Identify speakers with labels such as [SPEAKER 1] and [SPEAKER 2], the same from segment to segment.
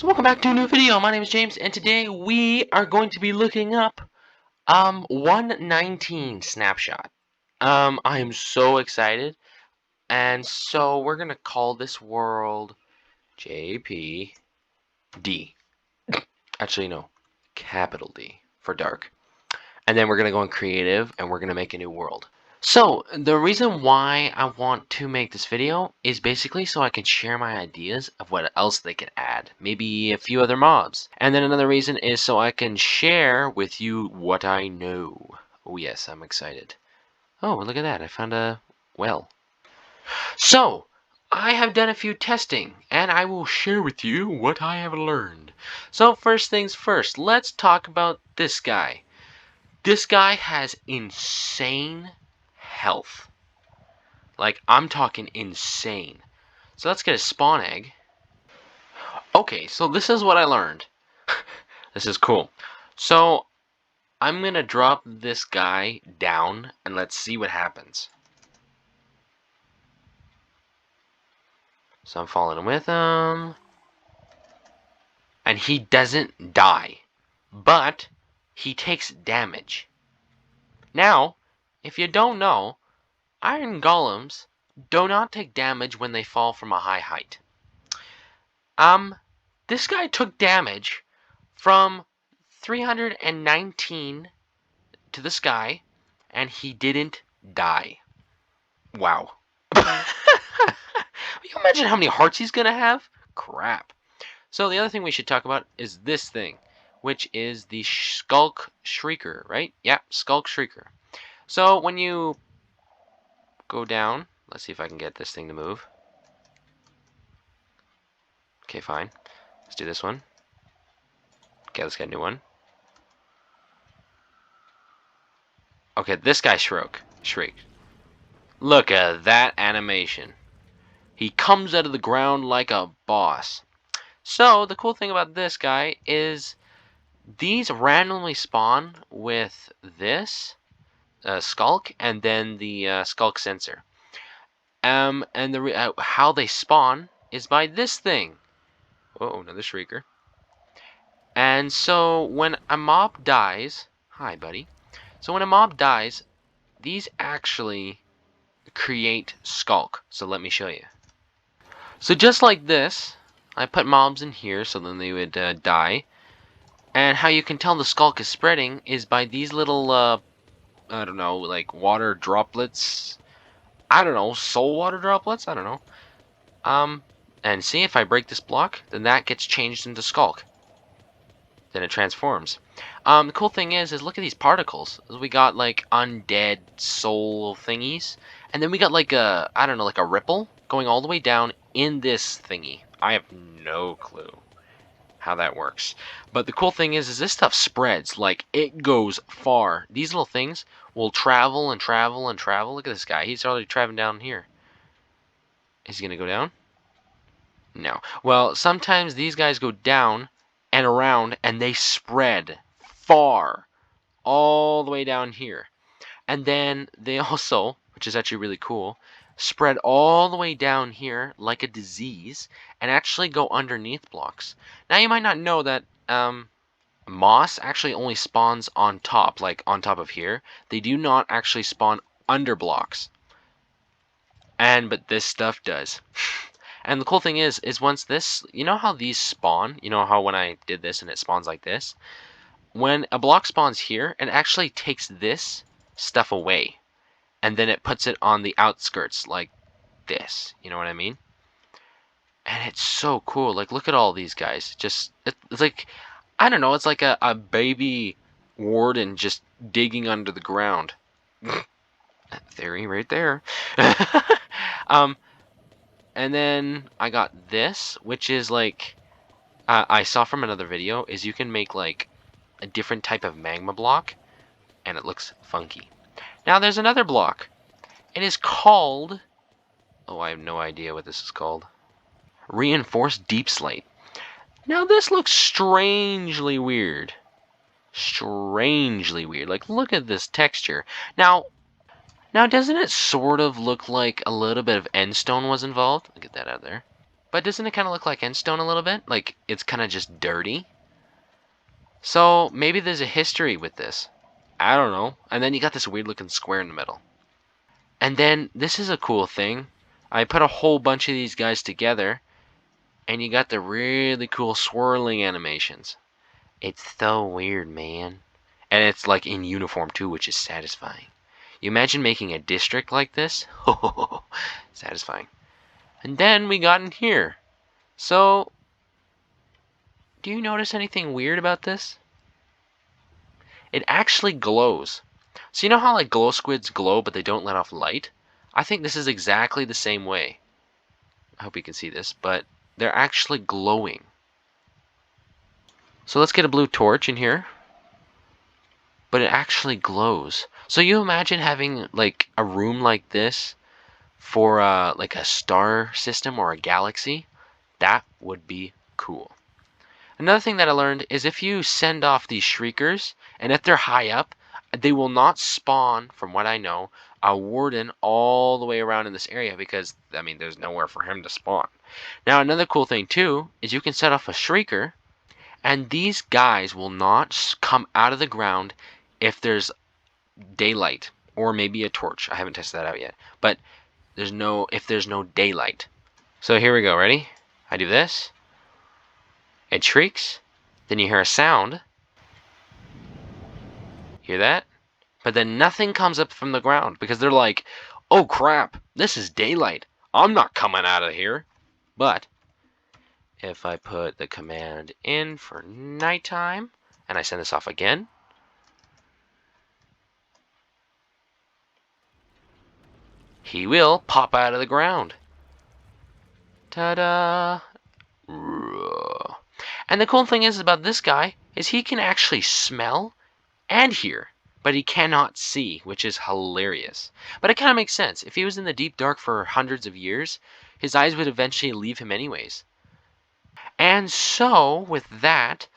[SPEAKER 1] So welcome back to a new video. My name is James, and today we are going to be looking up 119 snapshot. I am so excited, and so we're gonna call this world JPD. Actually, no, capital D for dark. And then we're gonna go in creative, and we're gonna make a new world. So, the reason why I want to make this video is basically so I can share my ideas of what else they could add. Maybe a few other mobs. And then another reason is so I can share with you what I know. Oh yes, I'm excited. Oh, look at that. I found a well. So, I have done a few testing, and I will share with you what I have learned. So, first things first, let's talk about this guy. This guy has insane health. Like, I'm talking insane. So let's get a spawn egg. Okay, so this is what I learned. This is cool. So I'm going to drop this guy down and let's see what happens. So I'm falling with him. And he doesn't die. But he takes damage. Now, if you don't know, iron golems do not take damage when they fall from a high height. This guy took damage from 319 to the sky, and he didn't die. Wow. Can you imagine how many hearts he's gonna have? Crap. So the other thing we should talk about is this thing, which is the Skulk Shrieker, right? Yeah, Skulk Shrieker. So when you go down, let's see if I can get this thing to move. Okay, fine. Let's do this one. Okay, let's get a new one. Okay, this guy shrieked. Look at that animation. He comes out of the ground like a boss. So, the cool thing about this guy is these randomly spawn with this Skulk and then the Skulk sensor. And how they spawn is by this thing. Oh, another Shrieker. And so, when a mob dies... Hi, buddy. So, when a mob dies, these actually create Skulk. So, let me show you. So just like this, I put mobs in here so then they would die. And how you can tell the Skulk is spreading is by these little, I don't know, like water droplets. I don't know, soul water droplets? I don't know. And see, if I break this block, then that gets changed into Skulk. Then it transforms. The cool thing is look at these particles. We got like undead soul thingies. And then we got like a, I don't know, like a ripple going all the way down in this thingy. I have no clue how that works. But the cool thing is this stuff spreads. Like, it goes far. These little things will travel and travel and travel. Look at this guy. He's already traveling down here. Is he going to go down? No. Well, sometimes these guys go down and around, and they spread far. All the way down here. And then they also, which is actually really cool, spread all the way down here like a disease and actually go underneath blocks. Now you might not know that moss actually only spawns on top, like on top of here. They do not actually spawn under blocks. But this stuff does. And the cool thing is once this, you know how these spawn? You know how when I did this and it spawns like this? When a block spawns here, it actually takes this stuff away. And then it puts it on the outskirts like this. You know what I mean? And it's so cool. Like, look at all these guys. Just, it's like, I don't know, it's like a baby warden just digging under the ground. Theory right there. And then I got this, which is like, I saw from another video, is you can make like a different type of magma block, and it looks funky. Now there's another block. It is called, oh, I have no idea what this is called. Reinforced Deep Slate. Now this looks strangely weird. Strangely weird. Like, look at this texture. Now doesn't it sort of look like a little bit of endstone was involved? I'll get that out of there. But doesn't it kind of look like Endstone a little bit? Like it's kind of just dirty. So maybe there's a history with this. I don't know. And then you got this weird looking square in the middle. And then this is a cool thing. I put a whole bunch of these guys together, and you got the really cool swirling animations. It's so weird, man. And it's like in uniform too, which is satisfying. You imagine making a district like this? Satisfying. And then we got in here. So, do you notice anything weird about this? It actually glows. So you know how like glow squids glow but they don't let off light? I think this is exactly the same way. I hope you can see this, but they're actually glowing. So let's get a blue torch in here. But it actually glows. So you imagine having like a room like this for like a star system or a galaxy? That would be cool. Another thing that I learned is if you send off these shriekers, and if they're high up, they will not spawn, from what I know, a warden all the way around in this area because, I mean, there's nowhere for him to spawn. Now, another cool thing too is you can set off a shrieker, and these guys will not come out of the ground if there's daylight or maybe a torch. I haven't tested that out yet, but if there's no daylight. So here we go. Ready? I do this. It shrieks. Then you hear a sound. Hear that? But then nothing comes up from the ground because they're like, oh crap, this is daylight. I'm not coming out of here. But if I put the command in for nighttime and I send this off again, he will pop out of the ground. Ta-da! And the cool thing is about this guy is he can actually smell and hear, but he cannot see, which is hilarious. But it kind of makes sense. If he was in the deep dark for hundreds of years, his eyes would eventually leave him anyways. And so, with that,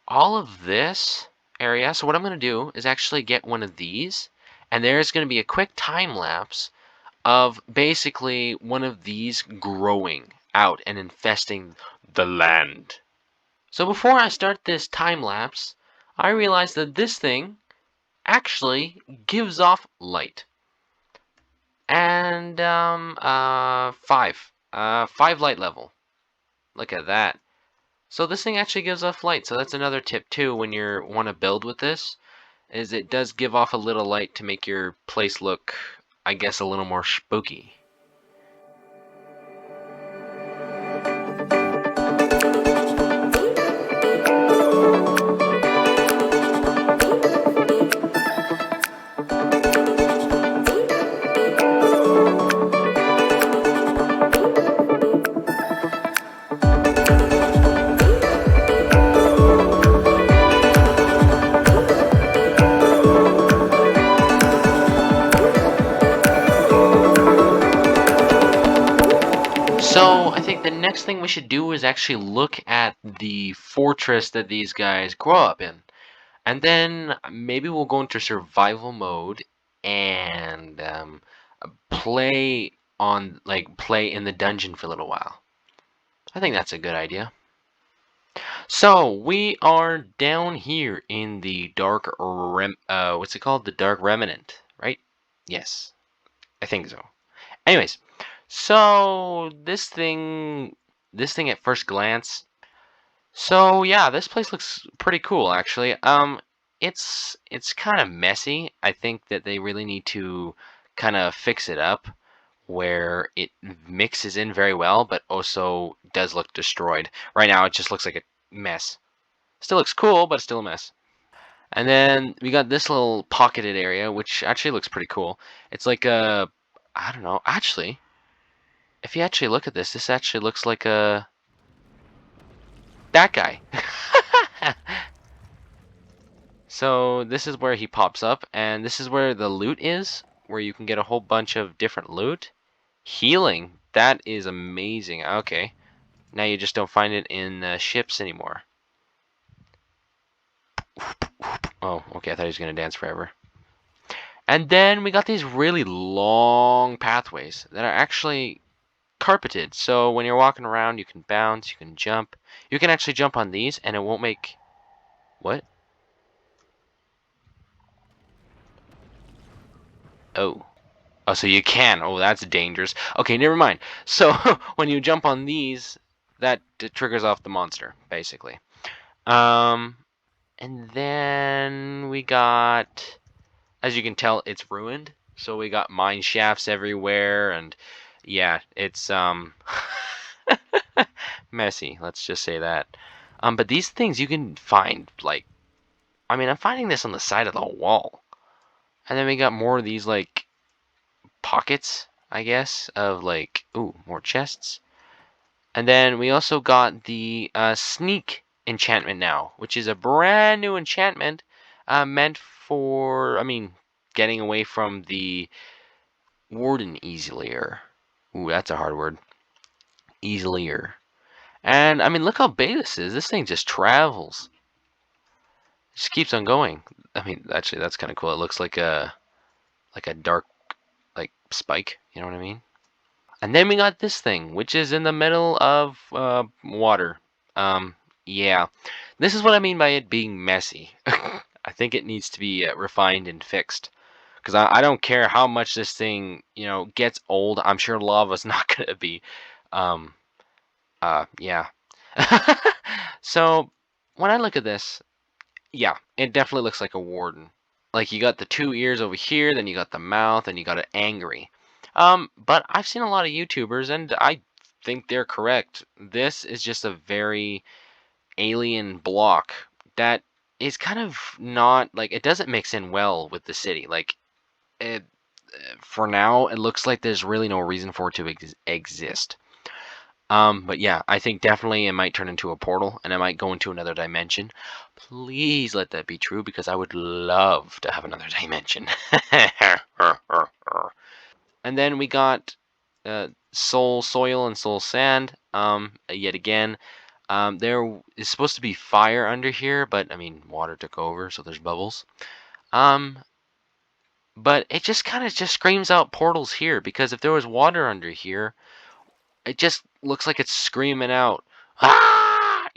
[SPEAKER 1] all of this area, so what I'm going to do is actually get one of these, and there's going to be a quick time lapse of basically one of these growing out and infesting the land. So before I start this time lapse, I realized that this thing actually gives off light. And five light level. Look at that. So this thing actually gives off light. So that's another tip too when you want to build with this, is it does give off a little light to make your place look, I guess, a little more spooky. So I think the next thing we should do is actually look at the fortress that these guys grow up in. And then maybe we'll go into survival mode and play in the dungeon for a little while. I think that's a good idea. So we are down here in the what's it called? The Dark Remnant, right? Yes, I think so. Anyways, so this thing at first glance. So yeah, this place looks pretty cool actually. It's kind of messy. I think that they really need to kind of fix it up where it mixes in very well, but also does look destroyed. Right now, it just looks like a mess. Still looks cool, but it's still a mess. And then we got this little pocketed area, which actually looks pretty cool. It's like a, I don't know, actually, if you actually look at this, this actually looks like that guy. So this is where he pops up, and this is where the loot is, where you can get a whole bunch of different loot. Healing, that is amazing. Okay, now you just don't find it in ships anymore. Oh, okay, I thought he was going to dance forever. And then we got these really long pathways that are actually carpeted, so when you're walking around, you can bounce, you can jump. You can actually jump on these, and it won't make... What? Oh. Oh, so you can. Oh, that's dangerous. Okay, never mind. So when you jump on these, that triggers off the monster, basically. And then we got, as you can tell, it's ruined. So we got mine shafts everywhere, and yeah, it's messy. Let's just say that. But these things you can find, like, I mean, I'm finding this on the side of the wall, and then we got more of these like pockets, I guess, of like, ooh, more chests. And then we also got the sneak enchantment now, which is a brand new enchantment meant for, I mean, getting away from the warden easier. Ooh, that's a hard word. Easier. And I mean, look how big this is. This thing just travels. It just keeps on going. I mean, actually, that's kind of cool. It looks like a dark like spike. You know what I mean? And then we got this thing, which is in the middle of water. Yeah, this is what I mean by it being messy. I think it needs to be refined and fixed. Because I don't care how much this thing, gets old. I'm sure lava's not gonna be. Um, yeah. So when I look at this, yeah, it definitely looks like a warden. Like you got the two ears over here, then you got the mouth, and you got it angry. But I've seen a lot of YouTubers, and I think they're correct. This is just a very alien block that is kind of not like it doesn't mix in well with the city. Like it, for now, it looks like there's really no reason for it to exist. But yeah, I think definitely it might turn into a portal and it might go into another dimension. Please let that be true because I would love to have another dimension. And then we got soul soil and soul sand. Yet again, there is supposed to be fire under here, but I mean water took over, so there's bubbles. Um, but it just kind of just screams out portals here because if there was water under here, it just looks like it's screaming out, ah,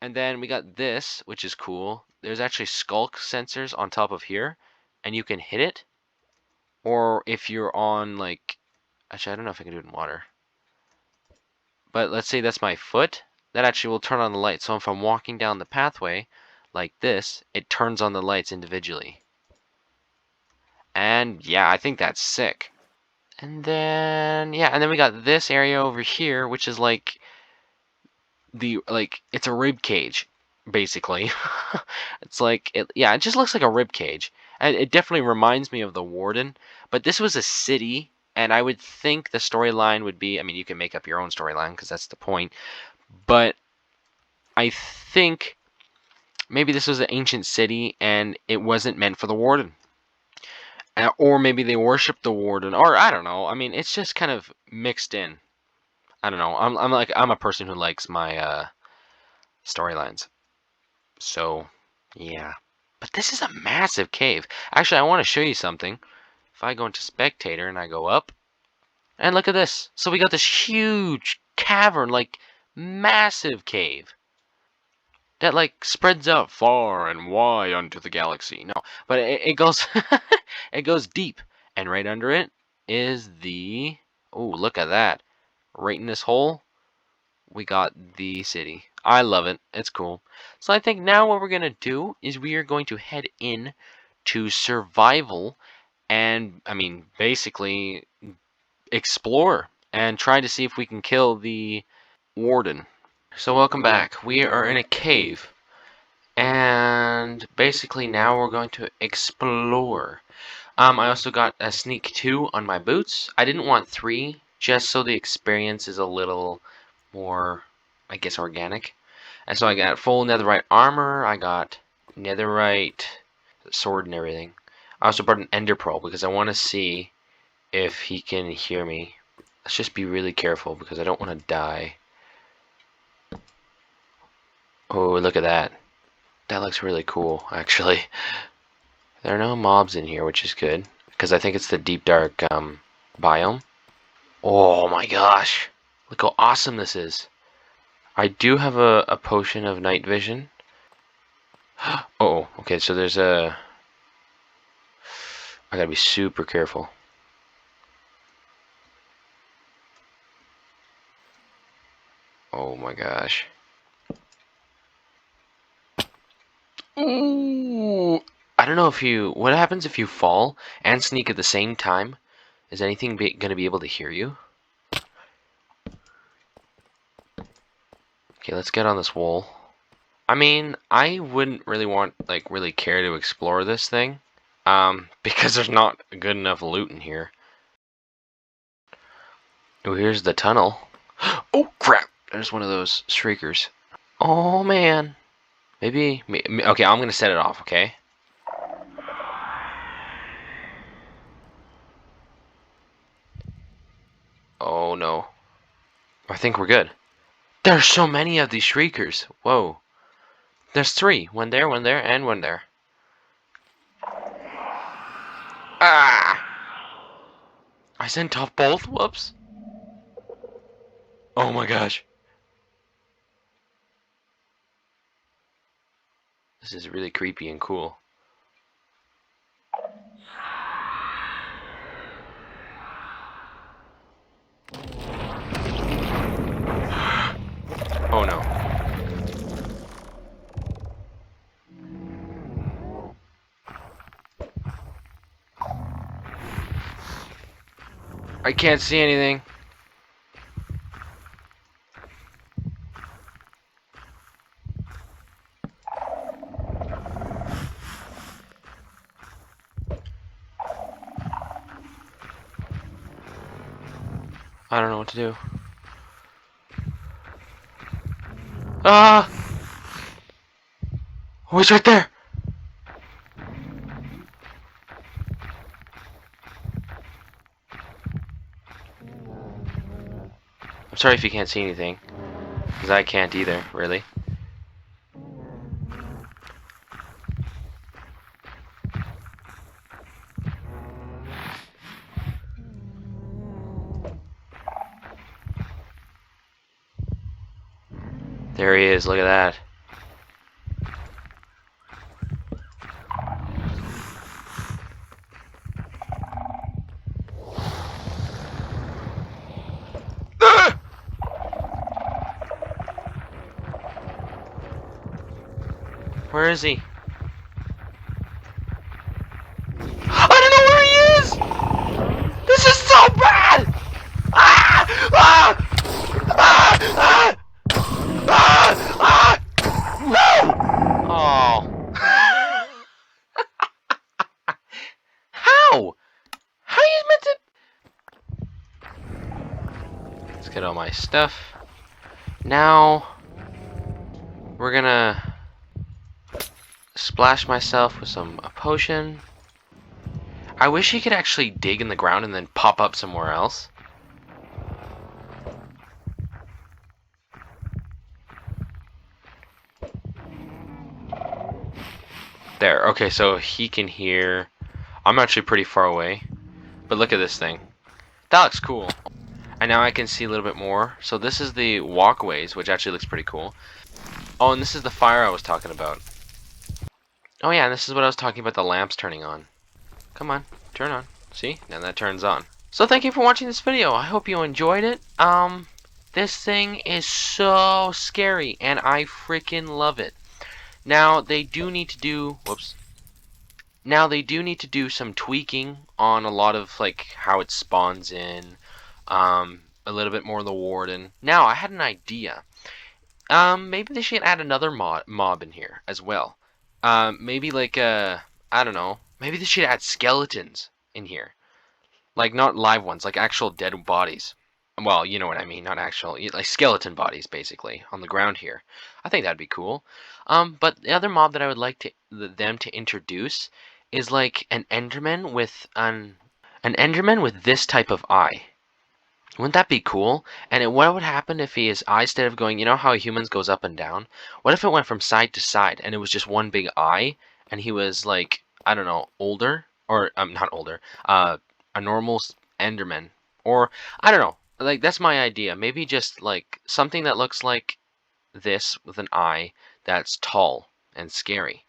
[SPEAKER 1] And then we got this, which is cool. There's actually skulk sensors on top of here, and you can hit it. Or if you're on like, actually, I don't know if I can do it in water. But let's say that's my foot. That actually will turn on the light. So if I'm walking down the pathway like this, it turns on the lights individually. And yeah, I think that's sick. And then yeah, and then we got this area over here, which is like it's a rib cage, basically. It's like yeah, it just looks like a rib cage. And it definitely reminds me of the Warden, but this was a city, and I would think the storyline would be, I mean, you can make up your own storyline because that's the point, but I think maybe this was an ancient city and it wasn't meant for the Warden. Or maybe they worship the Warden, or I don't know. I mean, it's just kind of mixed in. I don't know. I'm a person who likes my storylines. So, yeah. But this is a massive cave. Actually, I want to show you something. If I go into spectator and I go up, and look at this. So we got this huge cavern, like massive cave that like spreads out far and wide onto the galaxy. No, but it goes it goes deep, and right under it is the, oh, look at that. Right in this hole, we got the city. I love it. It's cool. So I think now what we're going to do is we are going to head in to survival and, I mean, basically explore and try to see if we can kill the warden. So welcome back. We are in a cave and basically now we're going to explore. I also got a sneak 2 on my boots. I didn't want 3 just so the experience is a little more, I guess, organic. And so I got full netherite armor, I got netherite sword and everything. I also brought an ender pearl because I want to see if he can hear me. Let's just be really careful because I don't want to die. Oh, look at that. That looks really cool, actually. There are no mobs in here, which is good because I think it's the deep dark biome. Oh my gosh. Look how awesome this is. I do have a potion of night vision. Oh, okay, so there's a... I gotta be super careful. Oh my gosh. Ooh. I don't know if you... What happens if you fall and sneak at the same time? Is anything gonna be able to hear you? Okay, let's get on this wall. I mean, I wouldn't really want, like, really care to explore this thing. Because there's not good enough loot in here. Oh, here's the tunnel. Oh, crap! There's one of those shriekers. Oh, man. Maybe... Okay, I'm gonna set it off, okay? Oh, no. I think we're good. There's so many of these shriekers. Whoa. There's three. One there, and one there. Ah! I sent off both? Whoops. Oh my gosh. This is really creepy and cool. Oh no. I can't see anything. I don't know what to do. Ah! Oh, he's right there! I'm sorry if you can't see anything. Because I can't either, really. There he is, look at that. Ah! Where is he? I don't know where he is! This is so bad! Ah! Ah! Ah! Ah! Ah! Ah! No! Oh. How? How are you meant to... Let's get all my stuff. Now, we're gonna splash myself with some a potion. I wish he could actually dig in the ground and then pop up somewhere else. There, okay, so he can hear. I'm actually pretty far away. But look at this thing. That looks cool. And now I can see a little bit more. So this is the walkways, which actually looks pretty cool. Oh, and this is the fire I was talking about. Oh yeah, and this is what I was talking about, the lamps turning on. Come on, turn on. See? Now that turns on. So thank you for watching this video. I hope you enjoyed it. This thing is so scary, and I freaking love it. Now, they do need to do... Whoops. Now, they do need to do some tweaking on a lot of, like, how it spawns in. A little bit more of the warden. Now, I had an idea. Maybe they should add another mob in here as well. Maybe like, I don't know. Maybe they should add skeletons in here. Like, not live ones, like actual dead bodies. Well, you know what I mean, not actual, like skeleton bodies, basically, on the ground here. I think that'd be cool. But the other mob that I would like them to introduce is like an Enderman with an Enderman with this type of eye. Wouldn't that be cool? And what would happen if his eye, instead of going, you know how humans goes up and down? What if it went from side to side and it was just one big eye, and he was like, I don't know, older, or not older, a normal Enderman, Or, I don't know. Like, that's my idea. Maybe just, like, something that looks like this with an eye that's tall and scary.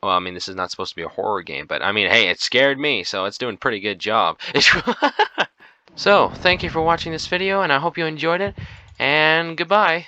[SPEAKER 1] Well, I mean, this is not supposed to be a horror game, but I mean, hey, it scared me, so it's doing a pretty good job. So, thank you for watching this video, and I hope you enjoyed it, and goodbye.